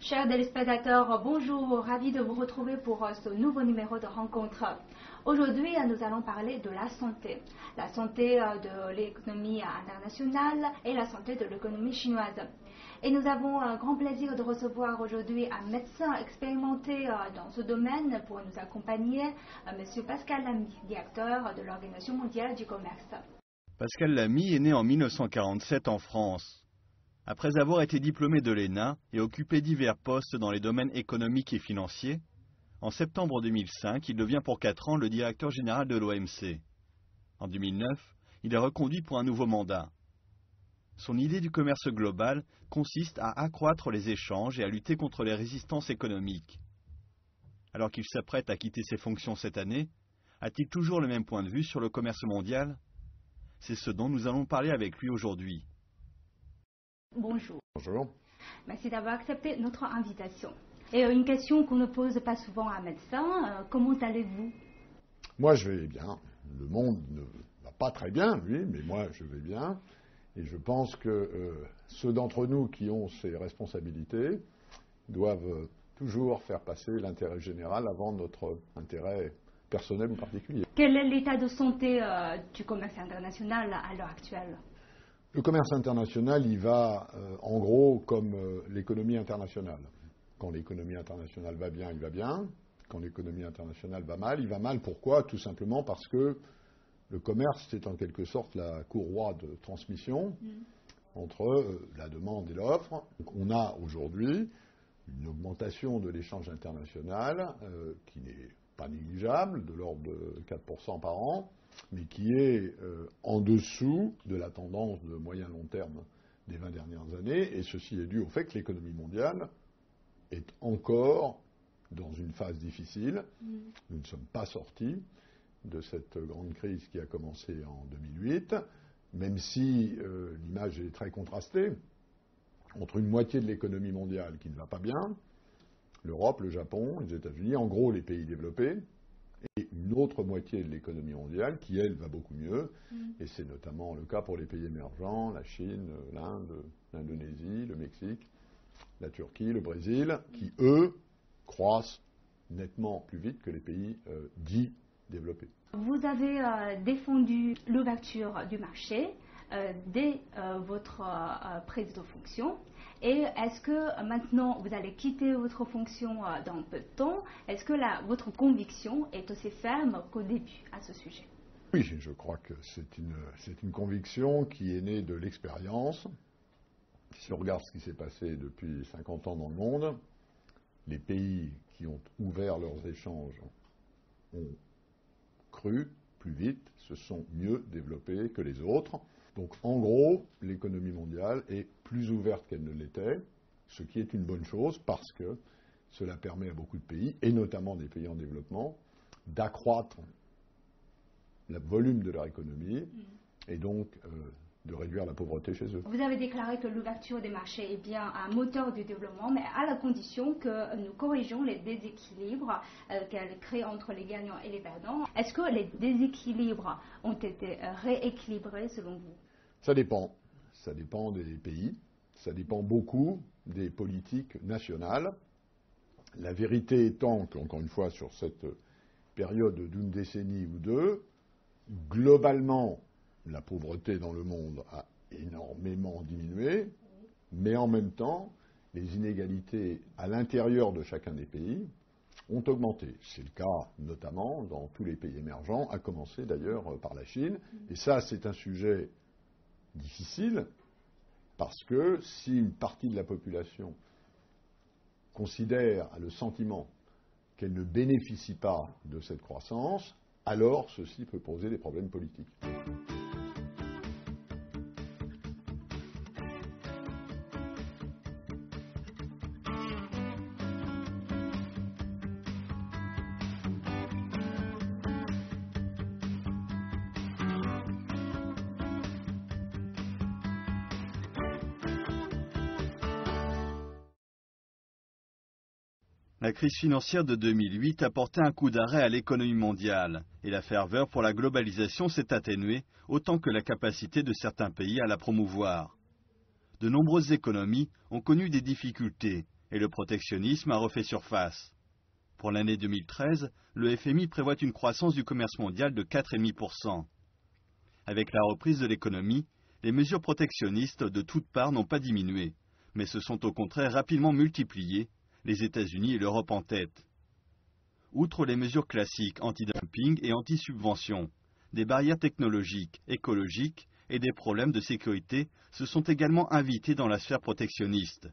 Chers téléspectateurs, bonjour, ravi de vous retrouver pour ce nouveau numéro de rencontre. Aujourd'hui, nous allons parler de la santé de l'économie internationale et la santé de l'économie chinoise. Et nous avons un grand plaisir de recevoir aujourd'hui un médecin expérimenté dans ce domaine pour nous accompagner, M. Pascal Lamy, directeur de l'Organisation mondiale du commerce. Pascal Lamy est né en 1947 en France. Après avoir été diplômé de l'ENA et occupé divers postes dans les domaines économiques et financiers, en septembre 2005, il devient pour 4 ans le directeur général de l'OMC. En 2009, il est reconduit pour un nouveau mandat. Son idée du commerce global consiste à accroître les échanges et à lutter contre les résistances économiques. Alors qu'il s'apprête à quitter ses fonctions cette année, a-t-il toujours le même point de vue sur le commerce mondial? C'est ce dont nous allons parler avec lui aujourd'hui. Bonjour. Bonjour. Merci d'avoir accepté notre invitation. Et une question qu'on ne pose pas souvent à un médecin, comment allez-vous? Moi, je vais bien. Le monde ne va pas très bien, lui, mais moi, je vais bien. Et je pense que ceux d'entre nous qui ont ces responsabilités doivent toujours faire passer l'intérêt général avant notre intérêt personnel ou particulier. Quel est l'état de santé du commerce international à l'heure actuelle? Le commerce international, il va en gros comme l'économie internationale. Quand l'économie internationale va bien, il va bien. Quand l'économie internationale va mal, il va mal. Pourquoi? Tout simplement parce que le commerce, c'est en quelque sorte la courroie de transmission entre la demande et l'offre. On a aujourd'hui une augmentation de l'échange international qui n'est pas négligeable, de l'ordre de 4% par an, mais qui est en dessous de la tendance de moyen-long terme des 20 dernières années. Et ceci est dû au fait que l'économie mondiale est encore dans une phase difficile. Nous ne sommes pas sortis de cette grande crise qui a commencé en 2008, même si l'image est très contrastée entre une moitié de l'économie mondiale qui ne va pas bien, l'Europe, le Japon, les États-Unis, en gros les pays développés, et une autre moitié de l'économie mondiale qui, elle, va beaucoup mieux. Et c'est notamment le cas pour les pays émergents, la Chine, l'Inde, l'Indonésie, le Mexique, la Turquie, le Brésil, qui, eux, croissent nettement plus vite que les pays dits développés. Vous avez défendu l'ouverture du marché dès votre prise de fonction. Et est-ce que maintenant vous allez quitter votre fonction dans peu de temps? Est-ce que votre conviction est aussi ferme qu'au début à ce sujet? Oui, je crois que c'est une conviction qui est née de l'expérience. Si on regarde ce qui s'est passé depuis 50 ans dans le monde, les pays qui ont ouvert leurs échanges ont cru plus vite, se sont mieux développés que les autres. Donc en gros, l'économie mondiale est plus ouverte qu'elle ne l'était, ce qui est une bonne chose parce que cela permet à beaucoup de pays, et notamment des pays en développement, d'accroître le volume de leur économie et donc de réduire la pauvreté chez eux. Vous avez déclaré que l'ouverture des marchés est bien un moteur du développement, mais à la condition que nous corrigeons les déséquilibres qu'elle crée entre les gagnants et les perdants. Est-ce que les déséquilibres ont été rééquilibrés selon vous? Ça dépend. Ça dépend des pays. Ça dépend beaucoup des politiques nationales. La vérité étant qu'encore une fois, sur cette période d'une décennie ou deux, globalement, la pauvreté dans le monde a énormément diminué, mais en même temps, les inégalités à l'intérieur de chacun des pays ont augmenté. C'est le cas notamment dans tous les pays émergents, à commencer d'ailleurs par la Chine. Et ça, c'est un sujet difficile, parce que si une partie de la population considère, a le sentiment qu'elle ne bénéficie pas de cette croissance, alors ceci peut poser des problèmes politiques. La crise financière de 2008 a porté un coup d'arrêt à l'économie mondiale et la ferveur pour la globalisation s'est atténuée autant que la capacité de certains pays à la promouvoir. De nombreuses économies ont connu des difficultés et le protectionnisme a refait surface. Pour l'année 2013, le FMI prévoit une croissance du commerce mondial de 4,5%. Avec la reprise de l'économie, les mesures protectionnistes de toutes parts n'ont pas diminué, mais se sont au contraire rapidement multipliées, les États-Unis et l'Europe en tête. Outre les mesures classiques anti-dumping et anti-subvention, des barrières technologiques, écologiques et des problèmes de sécurité se sont également invités dans la sphère protectionniste.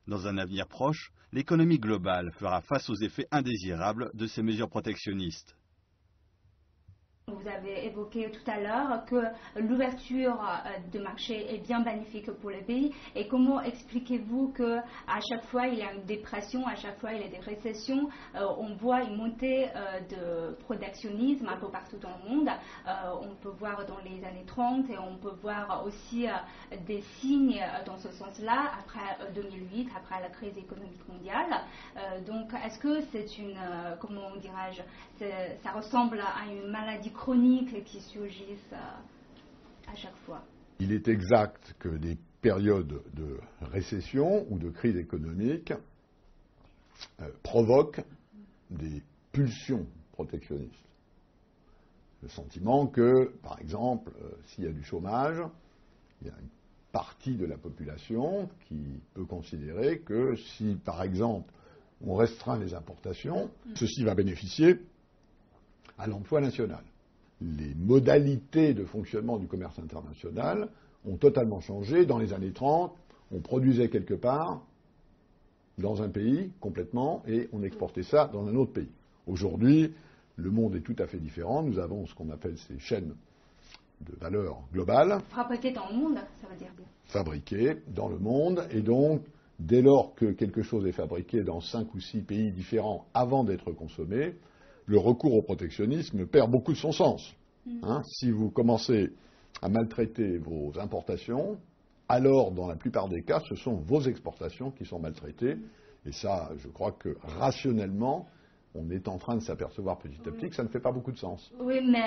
Dans un avenir proche, l'économie globale fera face aux effets indésirables de ces mesures protectionnistes. Vous avez évoqué tout à l'heure que l'ouverture de marché est bien bénéfique pour les pays. Et comment expliquez-vous qu'à chaque fois il y a une dépression, à chaque fois il y a des récessions, on voit une montée de protectionnisme un peu partout dans le monde. On peut voir dans les années 30 et on peut voir aussi des signes dans ce sens-là après 2008, après la crise économique mondiale. Donc est-ce que c'est une, comment dirais-je, ça ressemble à une maladie chroniques qui surgissent à chaque fois. Il est exact que des périodes de récession ou de crise économique provoquent des pulsions protectionnistes. Le sentiment que, par exemple, s'il y a du chômage, il y a une partie de la population qui peut considérer que si, par exemple, on restreint les importations, ceci va bénéficier à l'emploi national. Les modalités de fonctionnement du commerce international ont totalement changé. Dans les années 30, on produisait quelque part, dans un pays, complètement, et on exportait ça dans un autre pays. Aujourd'hui, le monde est tout à fait différent. Nous avons ce qu'on appelle ces chaînes de valeur globale. Fabriquées dans le monde, ça veut dire bien. Fabriquées dans le monde, et donc, dès lors que quelque chose est fabriqué dans 5 ou 6 pays différents avant d'être consommé, le recours au protectionnisme perd beaucoup de son sens. Si vous commencez à maltraiter vos importations, alors, dans la plupart des cas, ce sont vos exportations qui sont maltraitées. Et ça, je crois que rationnellement, on est en train de s'apercevoir petit à petit que ça ne fait pas beaucoup de sens. Oui, mais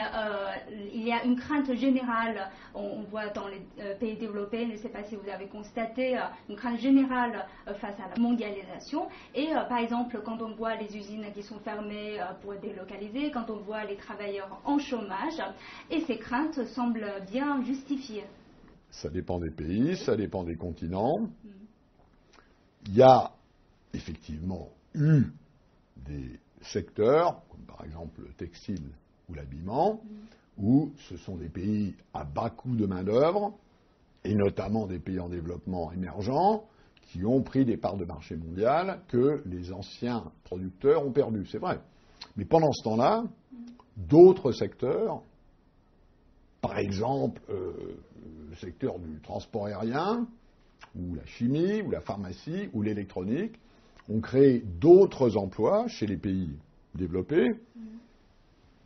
il y a une crainte générale, on voit dans les pays développés, je ne sais pas si vous avez constaté, une crainte générale face à la mondialisation. Et par exemple, quand on voit les usines qui sont fermées pour délocaliser, quand on voit les travailleurs en chômage, et ces craintes semblent bien justifiées. Ça dépend des pays, ça dépend des continents. Il y a effectivement eu des secteurs, comme par exemple le textile ou l'habillement, où ce sont des pays à bas coût de main-d'œuvre, et notamment des pays en développement émergents, qui ont pris des parts de marché mondiales que les anciens producteurs ont perdues. C'est vrai. Mais pendant ce temps-là, d'autres secteurs, par exemple le secteur du transport aérien, ou la chimie, ou la pharmacie, ou l'électronique, ont créé d'autres emplois chez les pays développés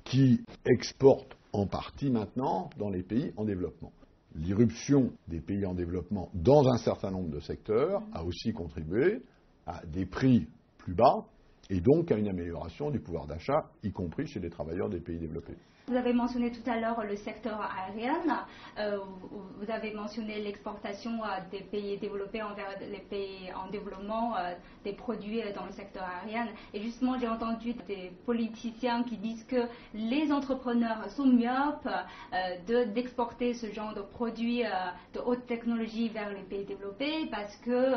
qui exportent en partie maintenant dans les pays en développement. L'irruption des pays en développement dans un certain nombre de secteurs a aussi contribué à des prix plus bas et donc à une amélioration du pouvoir d'achat, y compris chez les travailleurs des pays développés. Vous avez mentionné tout à l'heure le secteur aérien, vous avez mentionné l'exportation des pays développés envers les pays en développement des produits dans le secteur aérien. Et justement, j'ai entendu des politiciens qui disent que les entrepreneurs sont myopes d'exporter ce genre de produits de haute technologie vers les pays développés parce que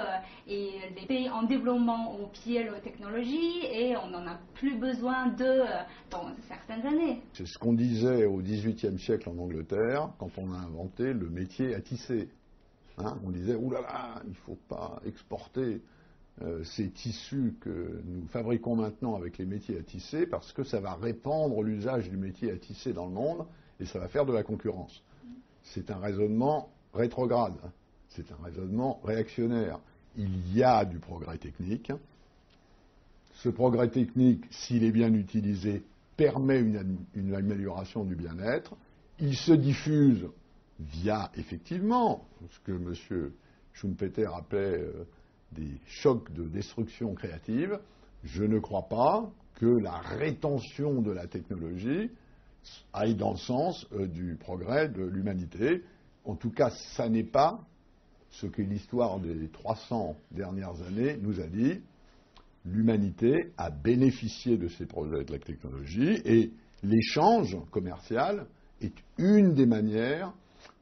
les pays en développement ont pillé leur technologie et on n'en a plus besoin d'eux dans certaines années. C'est ce qu'on disait au XVIIIe siècle en Angleterre, quand on a inventé le métier à tisser. On disait, oulala, il ne faut pas exporter ces tissus que nous fabriquons maintenant avec les métiers à tisser, parce que ça va répandre l'usage du métier à tisser dans le monde, et ça va faire de la concurrence. C'est un raisonnement rétrograde, c'est un raisonnement réactionnaire. Il y a du progrès technique. Ce progrès technique, s'il est bien utilisé, permet une amélioration du bien-être. Il se diffuse via, effectivement, ce que M. Schumpeter appelait des chocs de destruction créative. Je ne crois pas que la rétention de la technologie aille dans le sens du progrès de l'humanité. En tout cas, ça n'est pas ce que l'histoire des 300 dernières années nous a dit. L'humanité a bénéficié de ces progrès de la technologie et l'échange commercial est une des manières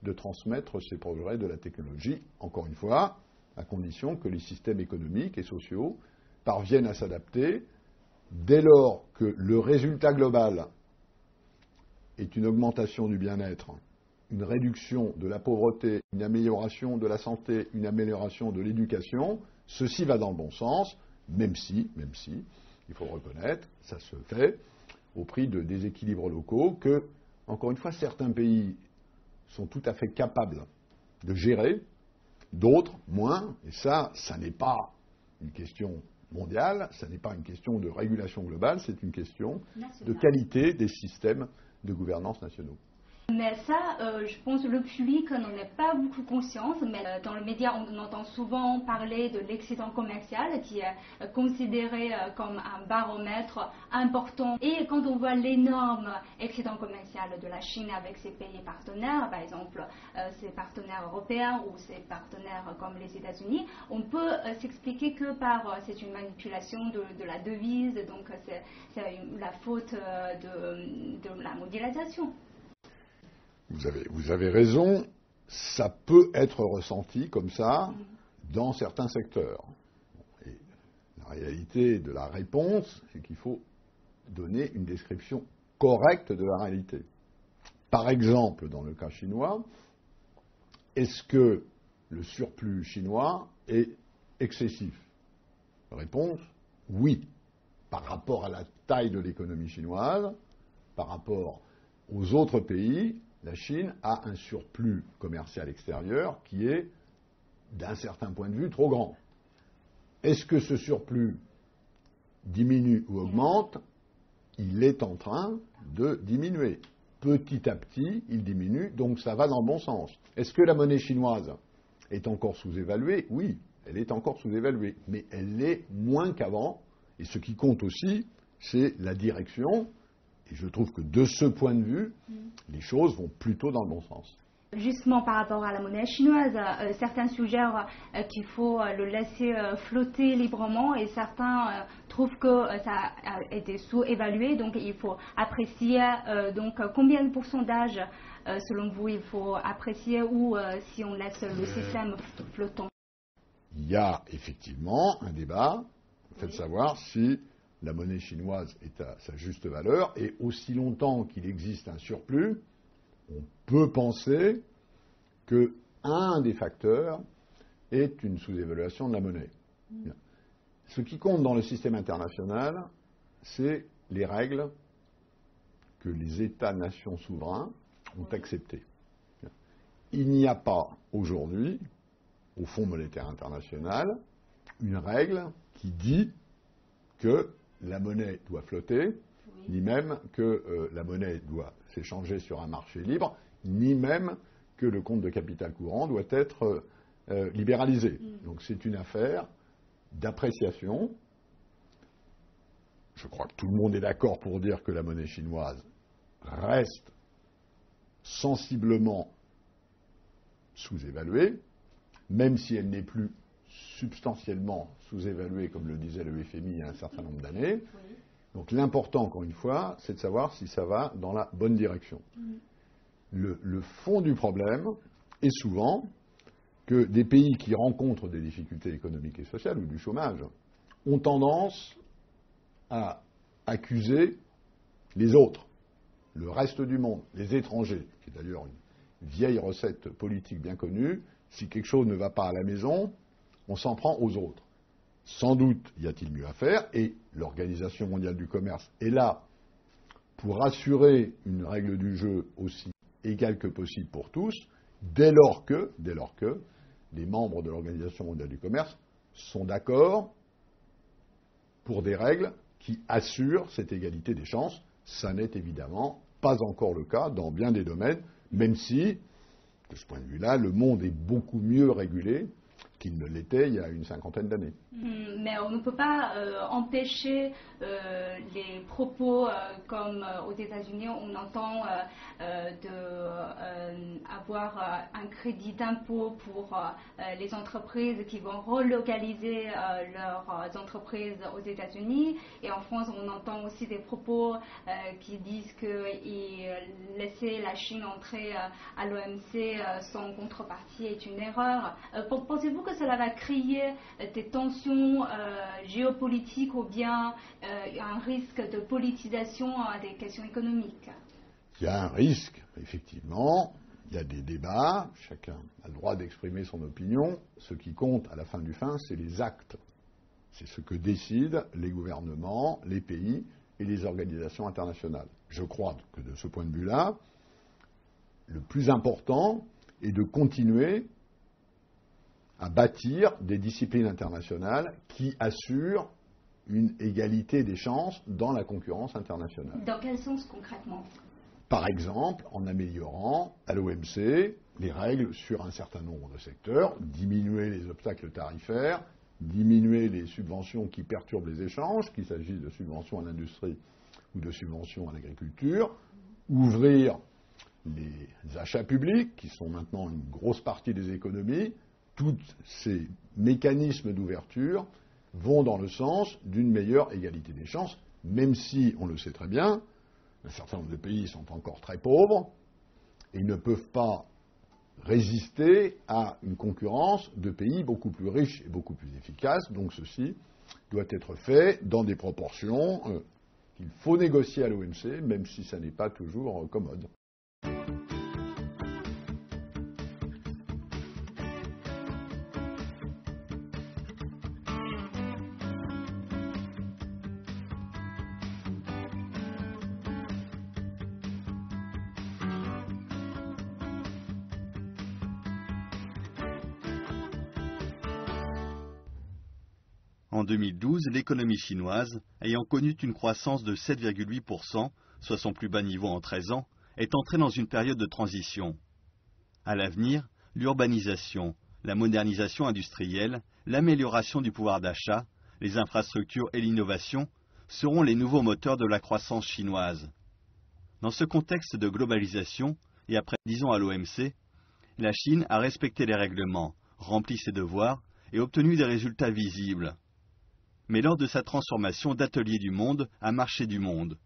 de transmettre ces progrès de la technologie, encore une fois, à condition que les systèmes économiques et sociaux parviennent à s'adapter dès lors que le résultat global est une augmentation du bien-être, une réduction de la pauvreté, une amélioration de la santé, une amélioration de l'éducation, ceci va dans le bon sens, même si, il faut le reconnaître, ça se fait au prix de déséquilibres locaux que, encore une fois, certains pays sont tout à fait capables de gérer, d'autres moins, et ça n'est pas une question mondiale, ça n'est pas une question de régulation globale, c'est une question de qualité des systèmes de gouvernance nationaux. Mais ça, je pense que le public n'en est pas beaucoup conscient, mais dans les médias, on entend souvent parler de l'excédent commercial qui est considéré comme un baromètre important. Et quand on voit l'énorme excédent commercial de la Chine avec ses pays partenaires, par exemple ses partenaires européens ou ses partenaires comme les États-Unis, on peut s'expliquer que c'est une manipulation de la devise, donc c'est la faute de la mondialisation. Vous avez raison, ça peut être ressenti comme ça dans certains secteurs. Et la réalité de la réponse, c'est qu'il faut donner une description correcte de la réalité. Par exemple, dans le cas chinois, est-ce que le surplus chinois est excessif? Réponse, oui. Par rapport à la taille de l'économie chinoise, par rapport aux autres pays, la Chine a un surplus commercial extérieur qui est, d'un certain point de vue, trop grand. Est-ce que ce surplus diminue ou augmente? Il est en train de diminuer. Petit à petit, il diminue, donc ça va dans le bon sens. Est-ce que la monnaie chinoise est encore sous-évaluée? Oui, elle est encore sous-évaluée, mais elle l'est moins qu'avant. Et ce qui compte aussi, c'est la direction. Et je trouve que de ce point de vue, les choses vont plutôt dans le bon sens. Justement, par rapport à la monnaie chinoise, certains suggèrent qu'il faut le laisser flotter librement et certains trouvent que ça a été sous-évalué. Donc, il faut apprécier combien de pourcentage, selon vous, il faut apprécier ou si on laisse le système flottant. Il y a effectivement un débat, le fait de savoir si la monnaie chinoise est à sa juste valeur, et aussi longtemps qu'il existe un surplus, on peut penser qu'un des facteurs est une sous-évaluation de la monnaie. Ce qui compte dans le système international, c'est les règles que les États-nations souverains ont acceptées. Il n'y a pas aujourd'hui, au Fonds monétaire international, une règle qui dit que la monnaie doit flotter, ni même que la monnaie doit s'échanger sur un marché libre, ni même que le compte de capital courant doit être libéralisé. Donc c'est une affaire d'appréciation. Je crois que tout le monde est d'accord pour dire que la monnaie chinoise reste sensiblement sous-évaluée, même si elle n'est plus substantiellement sous-évaluée, comme le disait le FMI il y a un certain nombre d'années. Donc l'important, encore une fois, c'est de savoir si ça va dans la bonne direction. Le fond du problème est souvent que des pays qui rencontrent des difficultés économiques et sociales ou du chômage ont tendance à accuser les autres, le reste du monde, les étrangers, qui est d'ailleurs une vieille recette politique bien connue. Si quelque chose ne va pas à la maison, on s'en prend aux autres. Sans doute y a-t-il mieux à faire, et l'Organisation mondiale du commerce est là pour assurer une règle du jeu aussi égale que possible pour tous, dès lors que les membres de l'Organisation mondiale du commerce sont d'accord pour des règles qui assurent cette égalité des chances. Ça n'est évidemment pas encore le cas dans bien des domaines, même si, de ce point de vue-là, le monde est beaucoup mieux régulé qu'il ne l'était il y a une cinquantaine d'années. Mais on ne peut pas empêcher les propos comme aux États-Unis, on entend avoir un crédit d'impôt pour les entreprises qui vont relocaliser leurs entreprises aux États-Unis. Et en France, on entend aussi des propos qui disent que laisser la Chine entrer à l'OMC sans contrepartie est une erreur. Pensez-vous que cela va créer des tensions géopolitiques ou bien un risque de politisation des questions économiques? Il y a un risque, effectivement. Il y a des débats, chacun a le droit d'exprimer son opinion. Ce qui compte à la fin du fin, c'est les actes. C'est ce que décident les gouvernements, les pays et les organisations internationales. Je crois que de ce point de vue-là, le plus important est de continuer à bâtir des disciplines internationales qui assurent une égalité des chances dans la concurrence internationale. Dans quel sens concrètement ? Par exemple, en améliorant à l'OMC les règles sur un certain nombre de secteurs, diminuer les obstacles tarifaires, diminuer les subventions qui perturbent les échanges, qu'il s'agisse de subventions à l'industrie ou de subventions à l'agriculture, ouvrir les achats publics, qui sont maintenant une grosse partie des économies. Tous ces mécanismes d'ouverture vont dans le sens d'une meilleure égalité des chances, même si, on le sait très bien, un certain nombre de pays sont encore très pauvres et ne peuvent pas résister à une concurrence de pays beaucoup plus riches et beaucoup plus efficaces. Donc ceci doit être fait dans des proportions qu'il faut négocier à l'OMC, même si ça n'est pas toujours commode. En 2012, l'économie chinoise, ayant connu une croissance de 7,8%, soit son plus bas niveau en 13 ans, est entrée dans une période de transition. À l'avenir, l'urbanisation, la modernisation industrielle, l'amélioration du pouvoir d'achat, les infrastructures et l'innovation seront les nouveaux moteurs de la croissance chinoise. Dans ce contexte de globalisation, et après 10 ans à l'OMC, la Chine a respecté les règlements, rempli ses devoirs et obtenu des résultats visibles. Mais lors de sa transformation d'atelier du monde à marché du monde,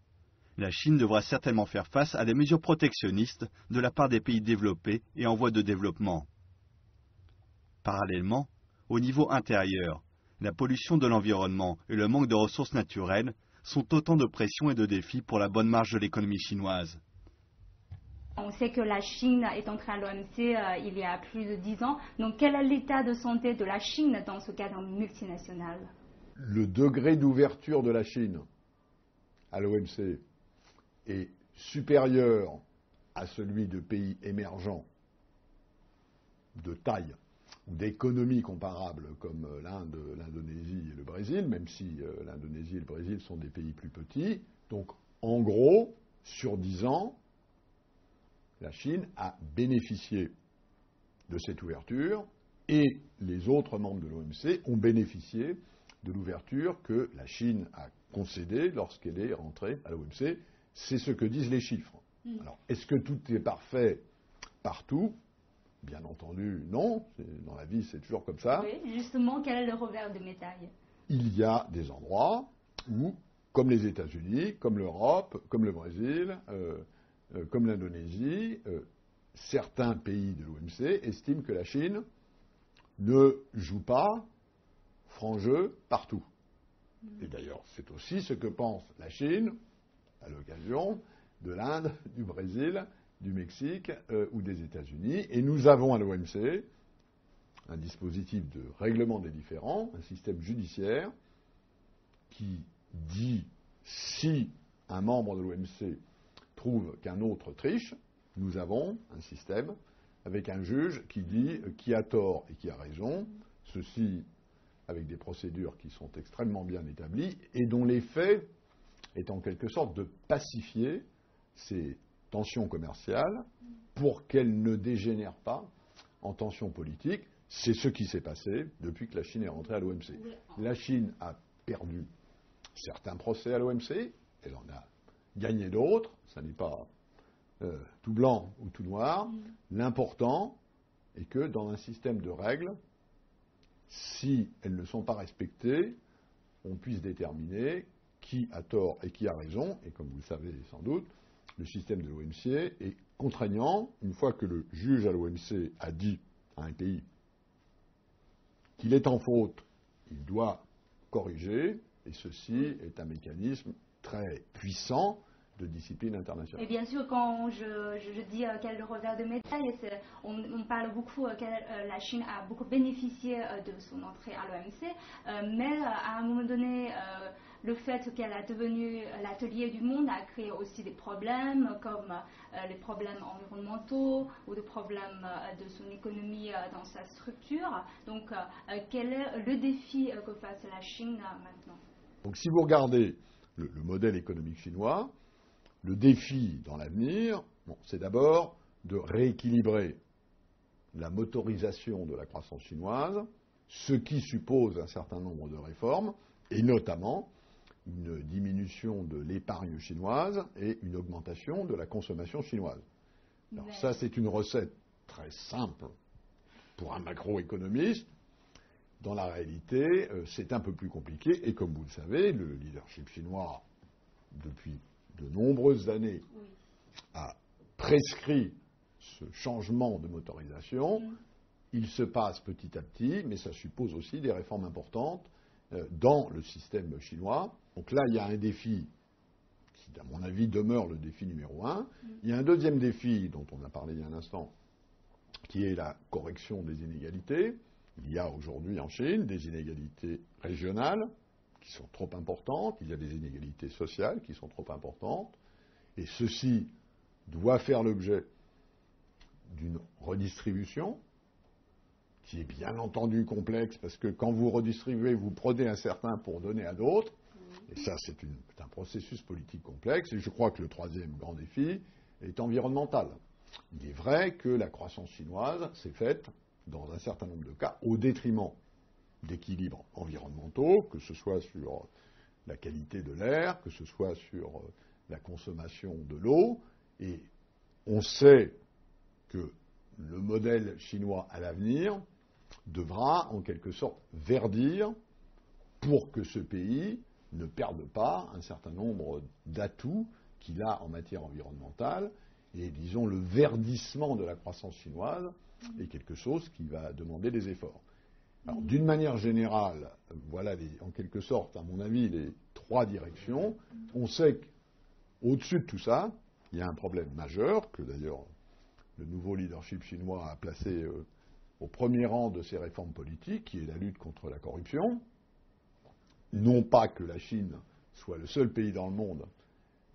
la Chine devra certainement faire face à des mesures protectionnistes de la part des pays développés et en voie de développement. Parallèlement, au niveau intérieur, la pollution de l'environnement et le manque de ressources naturelles sont autant de pressions et de défis pour la bonne marche de l'économie chinoise. On sait que la Chine est entrée à l'OMC il y a plus de 10 ans. Donc quel est l'état de santé de la Chine dans ce cadre multinational ? Le degré d'ouverture de la Chine à l'OMC est supérieur à celui de pays émergents de taille ou d'économies comparables comme l'Inde, l'Indonésie et le Brésil, même si l'Indonésie et le Brésil sont des pays plus petits. Donc en gros, sur 10 ans, la Chine a bénéficié de cette ouverture et les autres membres de l'OMC ont bénéficié de l'ouverture que la Chine a concédée lorsqu'elle est rentrée à l'OMC. C'est ce que disent les chiffres. Alors, est-ce que tout est parfait partout ? Bien entendu, non. Dans la vie, c'est toujours comme ça. Oui, justement, quel est le revers de médaille ? Il y a des endroits où, comme les États-Unis, comme l'Europe, comme le Brésil, comme l'Indonésie, certains pays de l'OMC estiment que la Chine ne joue pas franc jeu partout. Et d'ailleurs, c'est aussi ce que pense la Chine à l'occasion de l'Inde, du Brésil, du Mexique ou des États-Unis. Et nous avons à l'OMC un dispositif de règlement des différends, un système judiciaire qui dit si un membre de l'OMC trouve qu'un autre triche, nous avons un système avec un juge qui dit qui a tort et qui a raison, ceci avec des procédures qui sont extrêmement bien établies et dont l'effet est en quelque sorte de pacifier ces tensions commerciales pour qu'elles ne dégénèrent pas en tensions politiques, C'est ce qui s'est passé depuis que la Chine est rentrée à l'OMC. La Chine a perdu certains procès à l'OMC, elle en a gagné d'autres, ça n'est pas tout blanc ou tout noir. L'important est que dans un système de règles, si elles ne sont pas respectées, on puisse déterminer qui a tort et qui a raison, et comme vous le savez sans doute, le système de l'OMC est contraignant. Une fois que le juge à l'OMC a dit à un pays qu'il est en faute, il doit corriger, et ceci est un mécanisme très puissant de discipline internationale. Et bien sûr, quand je dis quel est le revers de médaille, on parle beaucoup que la Chine a beaucoup bénéficié de son entrée à l'OMC, mais à un moment donné, le fait qu'elle a devenu l'atelier du monde a créé aussi des problèmes, comme les problèmes environnementaux ou des problèmes de son économie dans sa structure. Donc, quel est le défi que face la Chine maintenant? Donc, si vous regardez le modèle économique chinois, le défi dans l'avenir, c'est d'abord de rééquilibrer la motorisation de la croissance chinoise, ce qui suppose un certain nombre de réformes, et notamment une diminution de l'épargne chinoise et une augmentation de la consommation chinoise. Alors ça, c'est une recette très simple pour un macroéconomiste. Dans la réalité, c'est un peu plus compliqué, et comme vous le savez, le leadership chinois, depuis de nombreuses années, a prescrit ce changement de motorisation. Il se passe petit à petit, mais ça suppose aussi des réformes importantes dans le système chinois. Donc là, il y a un défi qui, à mon avis, demeure le défi numéro 1. Il y a un deuxième défi dont on a parlé il y a un instant, qui est la correction des inégalités. Il y a aujourd'hui en Chine des inégalités régionales qui sont trop importantes, il y a des inégalités sociales qui sont trop importantes, et ceci doit faire l'objet d'une redistribution qui est bien entendu complexe, parce que quand vous redistribuez, vous prenez un certain pour donner à d'autres, et ça c'est un processus politique complexe, et je crois que le troisième grand défi est environnemental. Il est vrai que la croissance chinoise s'est faite, dans un certain nombre de cas, au détriment d'équilibres environnementaux, que ce soit sur la qualité de l'air, que ce soit sur la consommation de l'eau, et on sait que le modèle chinois à l'avenir devra en quelque sorte verdir pour que ce pays ne perde pas un certain nombre d'atouts qu'il a en matière environnementale, et disons le verdissement de la croissance chinoise est quelque chose qui va demander des efforts. Alors, d'une manière générale, voilà en quelque sorte, à mon avis, les trois directions. On sait qu'au-dessus de tout ça, il y a un problème majeur, que d'ailleurs le nouveau leadership chinois a placé au premier rang de ses réformes politiques, qui est la lutte contre la corruption. Non pas que la Chine soit le seul pays dans le monde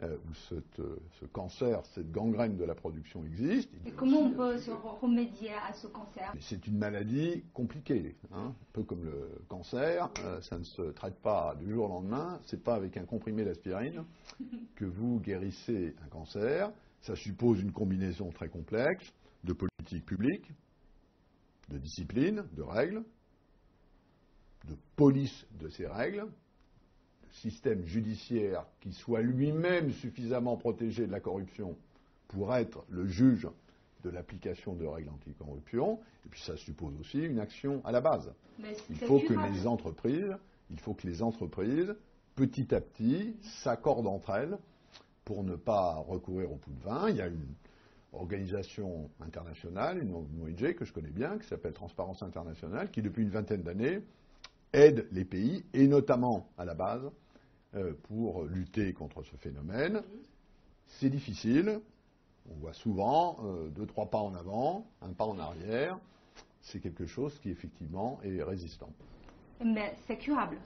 où ce cancer, cette gangrène de la production existe. Et comment on peut se remédier à ce cancer? C'est une maladie compliquée, un peu comme le cancer. Ça ne se traite pas du jour au lendemain. C'est pas avec un comprimé d'aspirine que vous guérissez un cancer. Ça suppose une combinaison très complexe de politiques publiques, de discipline, de règles, de police de ces règles, système judiciaire qui soit lui-même suffisamment protégé de la corruption pour être le juge de l'application de règles anticorruption, et puis ça suppose aussi une action à la base. Il faut que les entreprises, petit à petit, s'accordent entre elles pour ne pas recourir au pot de vin. Il y a une organisation internationale, une ONG que je connais bien, qui s'appelle Transparence Internationale, qui depuis une vingtaine d'années aide les pays, et notamment à la base, pour lutter contre ce phénomène. C'est difficile, on voit souvent 2-3 pas en avant, un pas en arrière. C'est quelque chose qui effectivement est résistant. Mais c'est curable.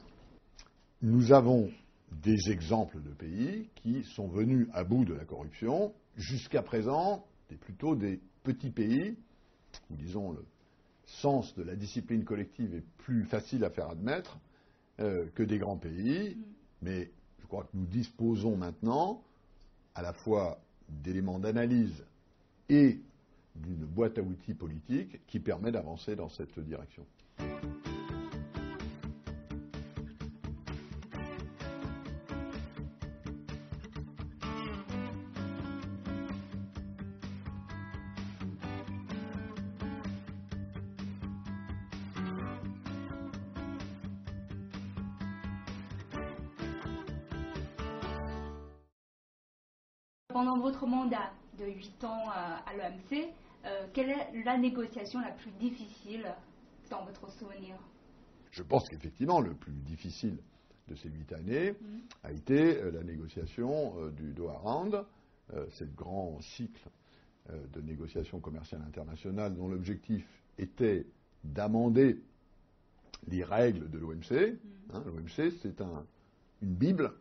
Nous avons des exemples de pays qui sont venus à bout de la corruption. Jusqu'à présent, c'est plutôt des petits pays où, disons, le sens de la discipline collective est plus facile à faire admettre que des grands pays. Mais je crois que nous disposons maintenant à la fois d'éléments d'analyse et d'une boîte à outils politique qui permet d'avancer dans cette direction. Pendant votre mandat de 8 ans à l'OMC, quelle est la négociation la plus difficile dans votre souvenir? Je pense qu'effectivement, le plus difficile de ces 8 années a été la négociation du Doha Round, c'est le grand cycle de négociations commerciales internationales dont l'objectif était d'amender les règles de l'OMC. L'OMC, c'est une bible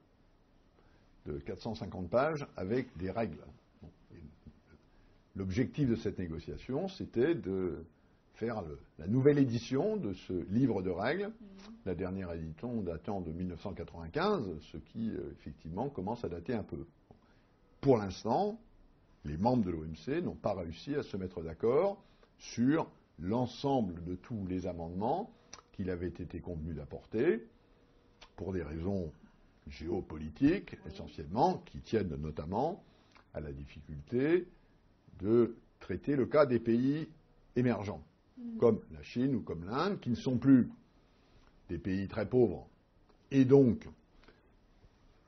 de 450 pages avec des règles. Bon, l'objectif de cette négociation, c'était de faire la nouvelle édition de ce livre de règles, la dernière édition datant de 1995, ce qui effectivement commence à dater un peu. Pour l'instant, les membres de l'OMC n'ont pas réussi à se mettre d'accord sur l'ensemble de tous les amendements qu'il avait été convenu d'apporter, pour des raisons géopolitiques essentiellement, qui tiennent notamment à la difficulté de traiter le cas des pays émergents, comme la Chine ou comme l'Inde, qui ne sont plus des pays très pauvres, et donc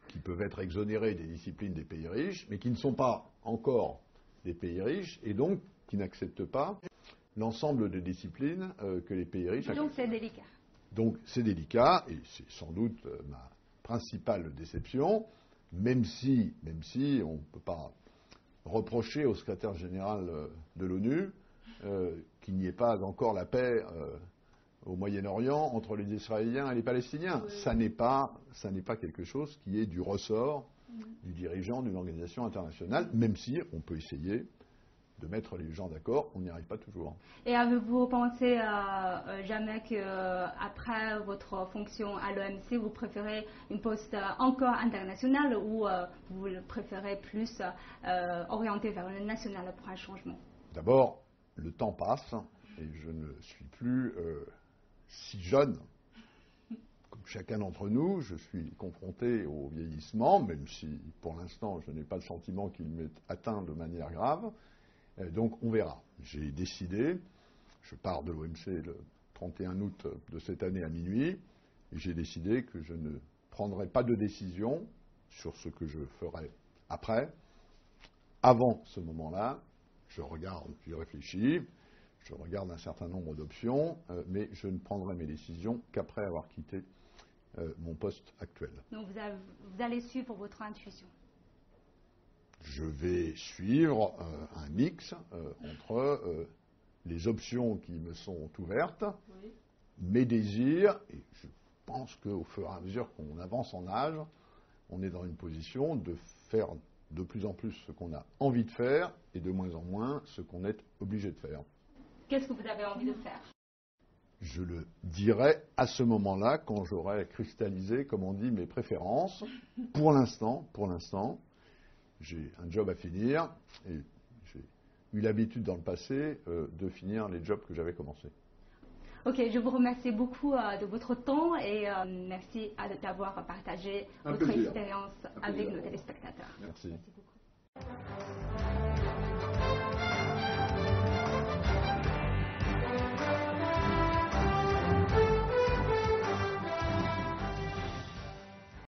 qui peuvent être exonérés des disciplines des pays riches, mais qui ne sont pas encore des pays riches, et donc qui n'acceptent pas l'ensemble des disciplines que les pays riches acceptent. Donc c'est délicat. Donc c'est délicat, et c'est sans doute ma principale déception, même si on ne peut pas reprocher au secrétaire général de l'ONU qu'il n'y ait pas encore la paix au Moyen-Orient entre les Israéliens et les Palestiniens. Oui. Ça n'est pas quelque chose qui est du ressort du dirigeant d'une organisation internationale, même si on peut essayer de mettre les gens d'accord, on n'y arrive pas toujours. Et avez-vous pensé jamais qu'après votre fonction à l'OMC, vous préférez une poste encore internationale ou vous préférez plus orienter vers le national pour un changement? D'abord, le temps passe et je ne suis plus si jeune. Comme chacun d'entre nous, je suis confronté au vieillissement, même si pour l'instant je n'ai pas le sentiment qu'il m'ait atteint de manière grave. Donc on verra. J'ai décidé, je pars de l'OMC le 31 août de cette année à minuit, et j'ai décidé que je ne prendrai pas de décision sur ce que je ferai après. Avant ce moment-là, j'y réfléchis, je regarde un certain nombre d'options, mais je ne prendrai mes décisions qu'après avoir quitté mon poste actuel. Donc vous allez suivre votre intuition? Je vais suivre un mix entre les options qui me sont ouvertes, oui, mes désirs, et je pense qu'au fur et à mesure qu'on avance en âge, on est dans une position de faire de plus en plus ce qu'on a envie de faire et de moins en moins ce qu'on est obligé de faire. Qu'est-ce que vous avez envie de faire? Je le dirai à ce moment-là, quand j'aurai cristallisé, comme on dit, mes préférences. Pour l'instant, j'ai un job à finir et j'ai eu l'habitude dans le passé de finir les jobs que j'avais commencés. Ok, je vous remercie beaucoup de votre temps et merci d'avoir partagé votre expérience avec nos téléspectateurs. Merci. Merci beaucoup.